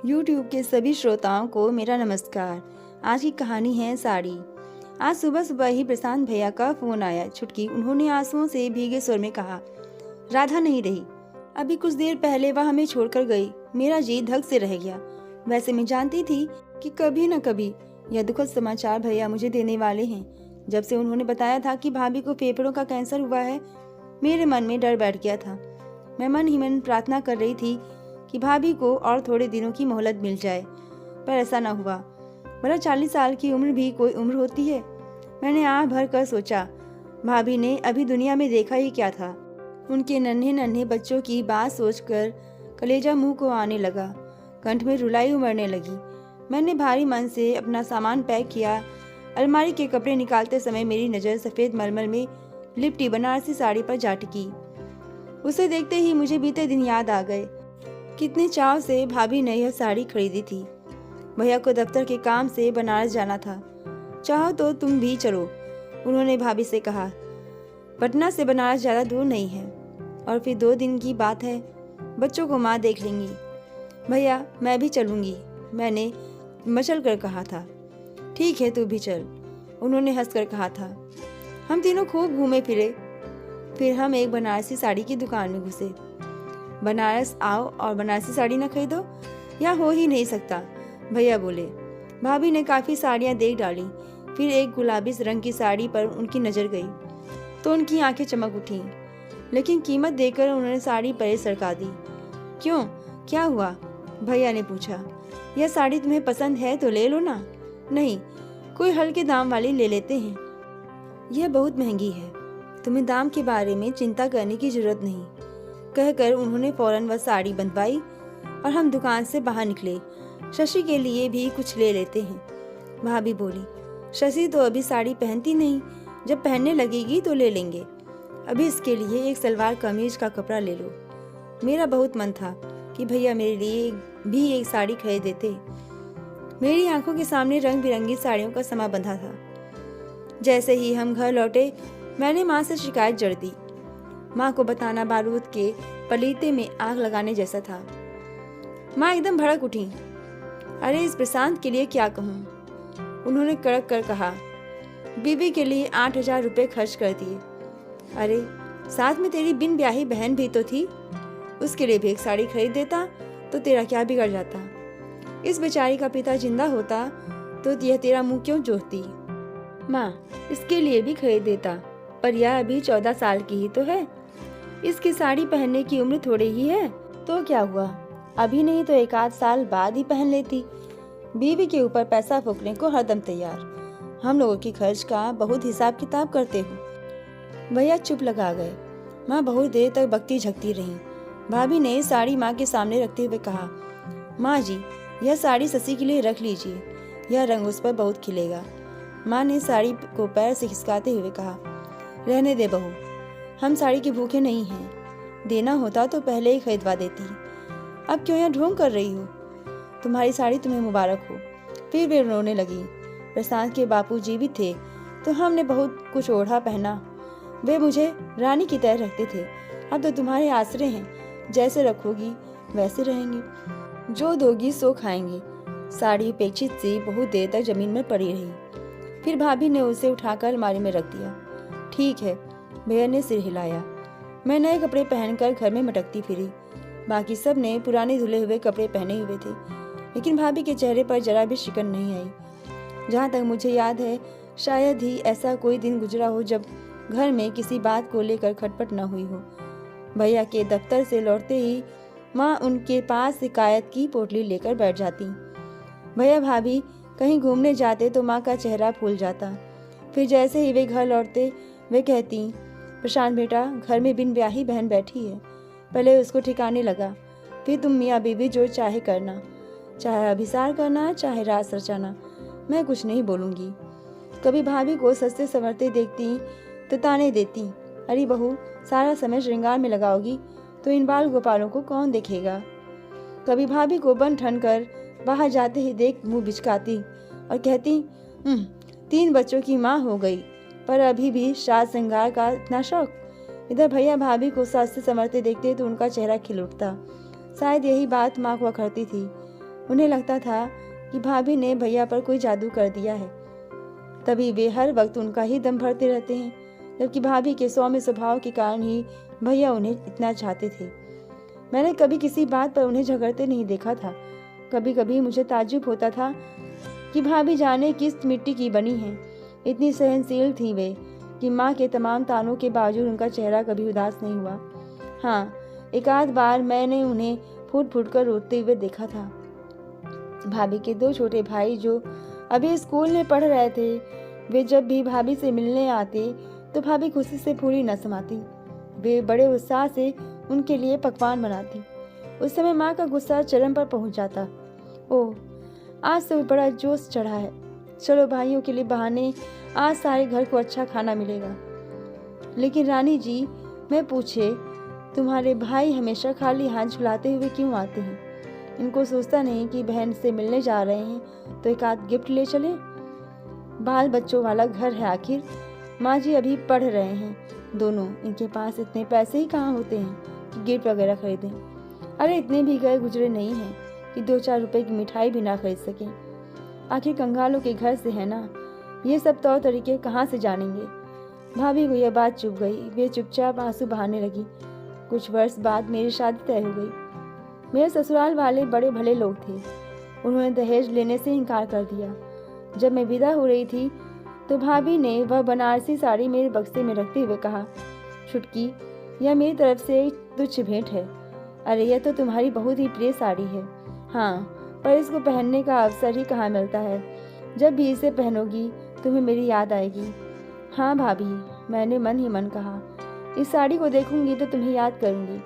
YouTube के सभी श्रोताओं को मेरा नमस्कार। आज की कहानी है साड़ी। आज सुबह सुबह ही प्रशांत भैया का फोन आया। छुटकी उन्होंने आंसुओं से भीगे स्वर में कहा, राधा नहीं रही। अभी कुछ देर पहले वह हमें छोड़कर गई। मेरा जी धक से रह गया। वैसे मैं जानती थी कि कभी न कभी यह दुखद समाचार भैया मुझे देने वाले हैं। जब से उन्होंने बताया था कि भाभी को फेफड़ों का कैंसर हुआ है, मेरे मन में डर बैठ गया था। मैं मन ही मन प्रार्थना कर रही थी कि भाभी को और थोड़े दिनों की मोहलत मिल जाए, पर ऐसा न हुआ। भला 40 साल की उम्र भी कोई उम्र होती है? मैंने आँख भर कर सोचा, भाभी ने अभी दुनिया में देखा ही क्या था। उनके नन्हे नन्हे बच्चों की बात सोचकर कलेजा मुंह को आने लगा, कंठ में रुलाई उमड़ने लगी। मैंने भारी मन से अपना सामान पैक किया। अलमारी के कपड़े निकालते समय मेरी नज़र सफ़ेद मलमल में लिपटी बनारसी साड़ी पर जा टिकी। उसे देखते ही मुझे बीते दिन याद आ गए। कितने चाव से भाभी ने यह साड़ी खरीदी थी। भैया को दफ्तर के काम से बनारस जाना था। चाहो तो तुम भी चलो, उन्होंने भाभी से कहा। पटना से बनारस ज़्यादा दूर नहीं है और फिर 2 दिन की बात है। बच्चों को माँ देख लेंगी। भैया मैं भी चलूँगी, मैंने मचल कर कहा था। ठीक है तू भी चल, उन्होंने हंसकर कहा था। हम तीनों खूब घूमे फिरे। फिर हम एक बनारसी साड़ी की दुकान में घुसे। बनारस आओ और बनारसी साड़ी न खरीदो, या हो ही नहीं सकता, भैया बोले। भाभी ने काफ़ी साड़ियाँ देख डाली। फिर एक गुलाबी रंग की साड़ी पर उनकी नज़र गई तो उनकी आंखें चमक उठीं, लेकिन कीमत देखकर उन्होंने साड़ी परे सरका दी। क्यों, क्या हुआ? भैया ने पूछा। यह साड़ी तुम्हें पसंद है तो ले लो ना। नहीं, कोई हल्के दाम वाली ले लेते हैं। यह बहुत महंगी है, तुम्हें दाम के बारे में चिंता करने की जरूरत नहीं, कहकर उन्होंने फौरन वह साड़ी बंधवाई और हम दुकान से बाहर निकले। शशि के लिए भी कुछ ले लेते हैं, भाभी बोली। शशि तो अभी साड़ी पहनती नहीं, जब पहनने लगेगी तो ले लेंगे। अभी इसके लिए एक सलवार कमीज का कपड़ा ले लो। मेरा बहुत मन था कि भैया मेरे लिए भी एक साड़ी खरीद देते। मेरी आंखों के सामने रंग बिरंगी साड़ियों का समा बंधा था। जैसे ही हम घर लौटे, मैंने माँ से शिकायत जड़ दी। माँ को बताना बारूद के पलीते में आग लगाने जैसा था। माँ एकदम भड़क उठी। अरे इस प्रशांत के लिए क्या कहूँ, उन्होंने कड़क कर कहा। बीवी के लिए 8,000 रुपये खर्च कर दिए। अरे साथ में तेरी बिन ब्याही बहन भी तो थी, उसके लिए भी एक साड़ी खरीद देता तो तेरा क्या बिगड़ जाता। इस बेचारी का पिता जिंदा होता तो यह तेरा मुंह क्यों जोहती। माँ, इसके लिए भी खरीद देता, पर यह अभी 14 साल की ही तो है। इसकी साड़ी पहनने की उम्र थोड़ी ही है, तो क्या हुआ, अभी नहीं तो 1 आध साल बाद ही पहन लेती। बीवी के ऊपर पैसा फूकने को हरदम तैयार। हम लोगों की खर्च का बहुत हिसाब किताब करते हो। भैया चुप लगा गए। माँ बहुत देर तक बकती झकती रही। भाभी ने साड़ी माँ के सामने रखते हुए कहा, माँ जी यह साड़ी शशि के लिए रख लीजिए, यह रंग उस पर बहुत खिलेगा। माँ ने साड़ी को पैर से खिसकाते हुए कहा, रहने दे बहू, हम साड़ी के भूखे नहीं हैं। देना होता तो पहले ही खरीदवा देती। अब क्यों यहाँ ढोंग कर रही हो? तुम्हारी साड़ी तुम्हें मुबारक हो। फिर वे रोने लगी। प्रशांत के बापूजी भी थे तो हमने बहुत कुछ ओढ़ा पहना। वे मुझे रानी की तरह रखते थे। अब तो तुम्हारे आसरे हैं, जैसे रखोगी वैसे रहेंगे, जो दोगी सो खाएंगे। साड़ी अपेक्षित सी बहुत देर तक जमीन में पड़ी रही। फिर भाभी ने उसे उठाकर अलमारी में रख दिया। ठीक है, भैया ने सिर हिलाया। मैं नए कपड़े पहनकर घर में मटकती फिरी। बाकी सब ने पुराने धुले हुए कपड़े पहने हुए थे, लेकिन भाभी के चेहरे पर जरा भी शिकन नहीं आई। जहाँ तक मुझे याद है, शायद ही ऐसा कोई दिन गुजरा हो जब घर में किसी बात को लेकर खटपट न हुई हो। भैया के दफ्तर से लौटते ही माँ उनके पास शिकायत की पोटली लेकर बैठ जाती। भैया भाभी कहीं घूमने जाते तो माँ का चेहरा फूल जाता। फिर जैसे ही वे घर लौटते वे कहती, प्रशांत बेटा घर में बिन ब्याही बहन बैठी है, पहले उसको ठिकाने लगा, फिर तुम मियाँ बीवी जो चाहे करना, चाहे अभिसार करना चाहे राज रचाना, मैं कुछ नहीं बोलूँगी। कभी भाभी को सस्ते संवरते देखती तो ताने देती, अरे बहू सारा समय श्रृंगार में लगाओगी तो इन बाल गोपालों को कौन देखेगा। कभी भाभी को बन ठन कर बाहर जाते ही देख मुँह बिचकाती और कहती, 3 बच्चों की माँ हो गई पर अभी भी साज श्रृंगार का इतना शौक। इधर भैया भाभी को सस्ते संवरते देखते तो उनका चेहरा खिल उठता। शायद यही बात माँ को अखरती थी। उन्हें लगता था कि भाभी ने भैया पर कोई जादू कर दिया है, तभी वे हर वक्त उनका ही दम भरते रहते हैं, जबकि भाभी के सौम्य स्वभाव के कारण ही भैया उन्हें इतना चाहते थे। मैंने कभी किसी बात पर उन्हें झगड़ते नहीं देखा था। कभी कभी मुझे ताज्जुब होता था कि भाभी जाने किस मिट्टी की बनी है। इतनी सहनशील थी वे कि माँ के तमाम तानों के बावजूद उनका चेहरा कभी उदास नहीं हुआ। हाँ, एक आध बार मैंने उन्हें फूट फूट कर रोते हुए देखा था। भाभी के 2 छोटे भाई जो अभी स्कूल में पढ़ रहे थे, वे जब भी भाभी से मिलने आते तो भाभी खुशी से फूली न समाती। वे बड़े उत्साह से उनके लिए पकवान बनाती। उस समय माँ का गुस्सा चरम पर पहुंच जाता। ओह, आज तो बड़ा जोश चढ़ा है, चलो भाइयों के लिए बहाने आज सारे घर को अच्छा खाना मिलेगा। लेकिन रानी जी, मैं पूछे, तुम्हारे भाई हमेशा खाली हाथ झुलाते हुए क्यों आते हैं? इनको सोचता नहीं कि बहन से मिलने जा रहे हैं तो एक आध गिफ्ट ले चले? बाल बच्चों वाला घर है आखिर। माँ जी अभी पढ़ रहे हैं दोनों, इनके पास इतने पैसे ही कहाँ होते हैं कि गिफ्ट वगैरह खरीदें। अरे इतने भी गए गुजरे नहीं हैं कि 2-4 रुपए की मिठाई भी ना खरीद सकें। आखिर कंगालों के घर से है ना, ये सब तौर तरीके कहाँ से जानेंगे? भाभी को यह बात चुभ गई। वे चुपचाप आंसू बहाने लगी। कुछ वर्ष बाद मेरी शादी तय हो गई। मेरे ससुराल वाले बड़े भले लोग थे। उन्होंने दहेज लेने से इनकार कर दिया। जब मैं विदा हो रही थी तो भाभी ने वह बनारसी साड़ी मेरे बक्से में रखते हुए कहा, छुटकी, यह मेरी तरफ से एक तुच्छ भेंट है। अरे यह तो तुम्हारी बहुत ही प्रिय साड़ी है। हाँ, पर इसको पहनने का अवसर ही कहाँ मिलता है। जब भी इसे पहनोगी तुम्हें मेरी याद आएगी। हाँ भाभी, मैंने मन ही मन कहा, इस साड़ी को देखूंगी तो तुम्हें याद करूंगी।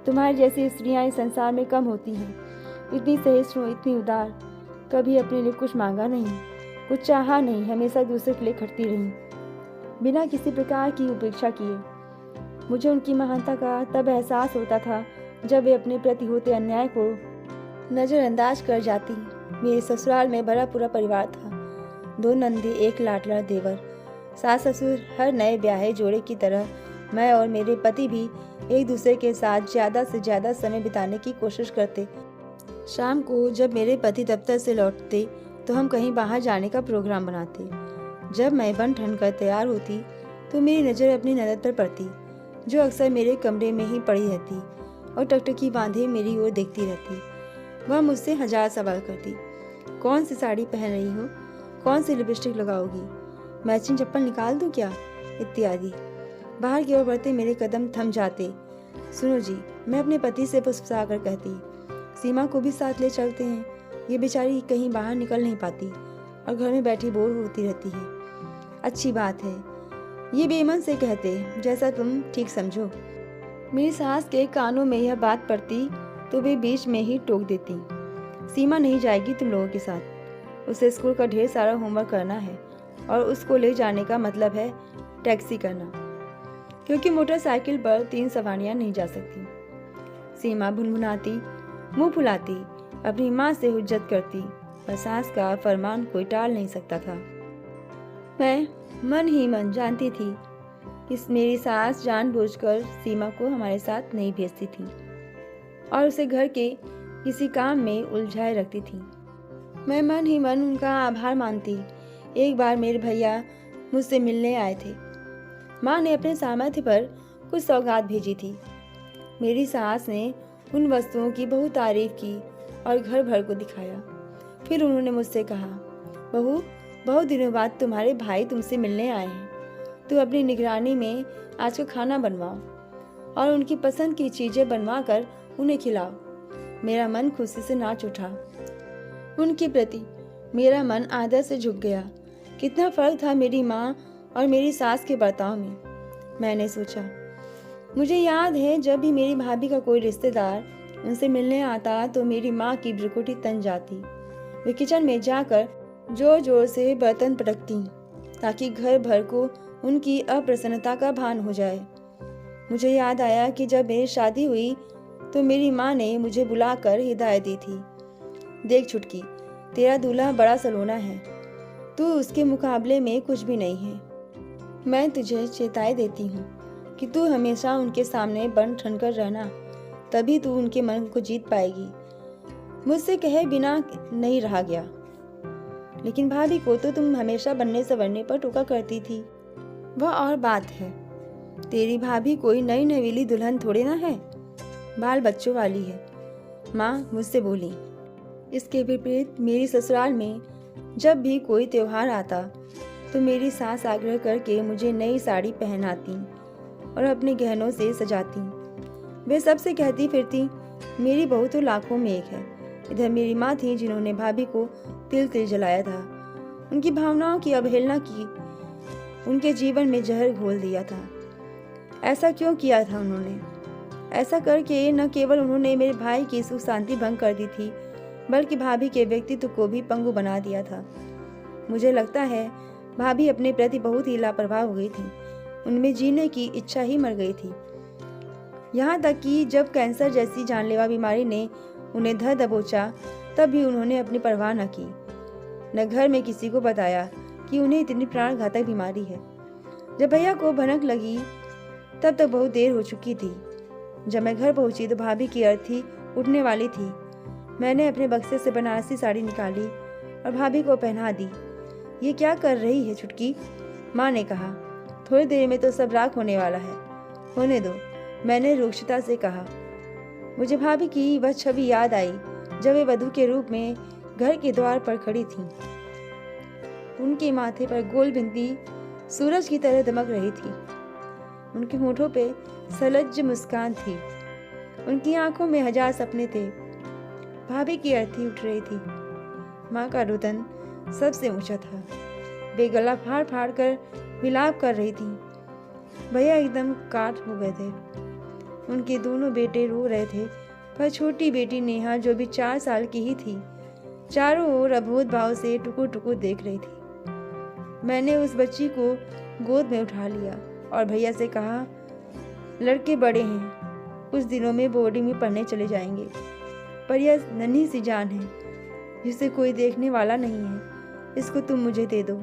तुम्हारी जैसी स्त्रियां इस संसार में कम होती हैं। इतनी सहिष्णु, इतनी उदार, कभी अपने लिए कुछ मांगा नहीं, कुछ चाहा नहीं, हमेशा दूसरे के लिए खटती रही, बिना किसी प्रकार की उपेक्षा किए। मुझे उनकी महानता का तब एहसास होता था जब वे अपने प्रति होते अन्याय को नज़रअंदाज कर जाती। मेरे ससुराल में भरा पूरा परिवार था। 2 नंदी, 1 लाडला देवर, सास ससुर, हर नए ब्याहे जोड़े की तरह मैं और मेरे पति भी एक दूसरे के साथ ज़्यादा से ज़्यादा समय बिताने की कोशिश करते। शाम को जब मेरे पति दफ्तर से लौटते तो हम कहीं बाहर जाने का प्रोग्राम बनाते। जब मैं बन ठन कर तैयार होती तो मेरी नज़र अपनी ननद पर पड़ती, जो अक्सर मेरे कमरे में ही पड़ी रहती और टकटकी बांधे मेरी ओर देखती रहती। वह मुझसे 1000 सवाल करती। कौन सी साड़ी पहन रही हो? कौन सी लिपस्टिक लगाओगी? मैचिंग चप्पल निकाल दूं क्या? इत्यादि। बाहर की ओर बढ़ते मेरे कदम थम जाते। सुनो जी, मैं अपने पति से फुसफुसाकर कहती, सीमा को भी साथ ले चलते हैं। ये बेचारी कहीं बाहर निकल नहीं पाती और घर में बैठी बोर होती रहती है। अच्छी बात है, ये बेमन से कहते, जैसा तुम ठीक समझो। मेरी सास के कानों में यह बात पड़ती तो वे बीच में ही टोक देती, सीमा नहीं जाएगी तुम लोगों के साथ। उसे स्कूल का ढेर सारा होमवर्क करना है और उसको ले जाने का मतलब है टैक्सी करना, क्योंकि मोटरसाइकिल पर 3 सवारियां नहीं जा सकती। सीमा भुनभुनाती, मुंह फुलाती, अपनी माँ से हुज्जत करती, पर सास का फरमान कोई टाल नहीं सकता था। मैं मन ही मन जानती थी कि मेरी सास जानबूझकर सीमा को हमारे साथ नहीं भेजती थी और उसे घर के किसी काम में उलझाए रखती थी। मैं मन ही मन उनका आभार मानती। एक बार मेरे भैया मुझसे मिलने आए थे। माँ ने अपने सामर्थ्य पर कुछ सौगात भेजी थी। मेरी सास ने उन वस्तुओं की बहुत तारीफ की और घर भर को दिखाया। फिर उन्होंने मुझसे कहा, बहू, बहुत दिनों बाद तुम्हारे भाई तुमसे मिलने आए हैं। तुम अपनी निगरानी में आज का खाना बनवाओ और उनकी पसंद की चीज़ें बनवा कर उन्हें खिलाओ। मेरा मन खुशी से नाच उठा। उनके प्रति मेरा मन आदर से झुक गया। कितना फर्क था मेरी माँ और मेरी सास के बर्ताव में। मैंने सोचा, मुझे याद है जब भी मेरी भाभी का कोई रिश्तेदार उनसे मिलने आता तो मेरी माँ की भ्रुकुटी तन जाती। वे किचन में जाकर जोर जोर से बर्तन पटकती ताकि घर भर को उनकी अप्रसन्नता का भान हो जाए। मुझे याद आया कि जब मेरी शादी हुई तो मेरी माँ ने मुझे बुलाकर हिदायत दी थी, देख छुटकी, तेरा दूल्हा बड़ा सलोना है, तू उसके मुकाबले में कुछ भी नहीं है। मैं तुझे चेताई देती हूँ कि तू हमेशा उनके सामने बन ठन कर रहना, तभी तू उनके मन को जीत पाएगी। मुझसे कहे बिना नहीं रहा गया। लेकिन भाभी को तो तुम हमेशा बनने संवरने पर टोका करती थी। वह और बात है, तेरी भाभी कोई नई नवेली दुल्हन थोड़े ना है, बाल बच्चों वाली है, माँ मुझसे बोली। इसके विपरीत मेरी ससुराल में जब भी कोई त्योहार आता तो मेरी सास आग्रह करके मुझे नई साड़ी पहनाती और अपने गहनों से सजाती। वे सबसे कहती फिरती, मेरी बहू तो लाखों में एक है। इधर मेरी माँ थी जिन्होंने भाभी को तिल तिल जलाया था, उनकी भावनाओं की अवहेलना की, उनके जीवन में जहर घोल दिया था। ऐसा क्यों किया था उन्होंने? ऐसा करके न केवल उन्होंने मेरे भाई की सुख शांति भंग कर दी थी, बल्कि भाभी के व्यक्तित्व को भी पंगु बना दिया था। मुझे लगता है भाभी अपने प्रति बहुत ही लापरवाह हो गई थी। उनमें जीने की इच्छा ही मर गई थी। यहाँ तक कि जब कैंसर जैसी जानलेवा बीमारी ने उन्हें धर दबोचा, तब भी उन्होंने अपनी परवाह न की, न घर में किसी को बताया कि उन्हें इतनी प्राणघातक बीमारी है। जब भैया को भनक लगी तब तक बहुत देर हो चुकी थी। जब मैं घर पहुंची तो भाभी की अर्थी उठने वाली थी। मैंने अपने बक्से से बनारसी साड़ी निकाली और भाभी को पहना दी। ये क्या कर रही है छुटकी? माँ ने कहा। थोड़ी देर में तो सब राख होने वाला है, होने दो, मैंने रुक्षता से कहा। मुझे भाभी की वह छवि याद आई जब वे वधू के रूप में घर के द्वार पर खड़ी थीं। उनके माथे पर गोल बिंदी सूरज की तरह दमक रही थी। उनके होठों पे सलज्ज मुस्कान थी। उनकी आंखों में हजार सपने थे। भाभी की अर्थी उठ रही थी। माँ का रुदन सबसे ऊंचा था। वे गला फाड़ फाड़ कर विलाप कर रही थी। भैया एकदम काट हो गए थे। उनके दोनों बेटे रो रहे थे, पर छोटी बेटी नेहा, जो भी 4 साल की ही थी, चारों ओर अबोध भाव से टुकुर टुकुर देख रही थी। मैंने उस बच्ची को गोद में उठा लिया और भैया से कहा, लड़के बड़े हैं, कुछ दिनों में बोर्डिंग में पढ़ने चले जाएंगे, पर यह नन्ही सी जान है जिसे कोई देखने वाला नहीं है। इसको तुम मुझे दे दो,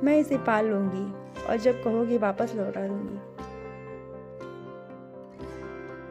मैं इसे पाल लूंगी और जब कहोगे वापस लौटा दूंगी।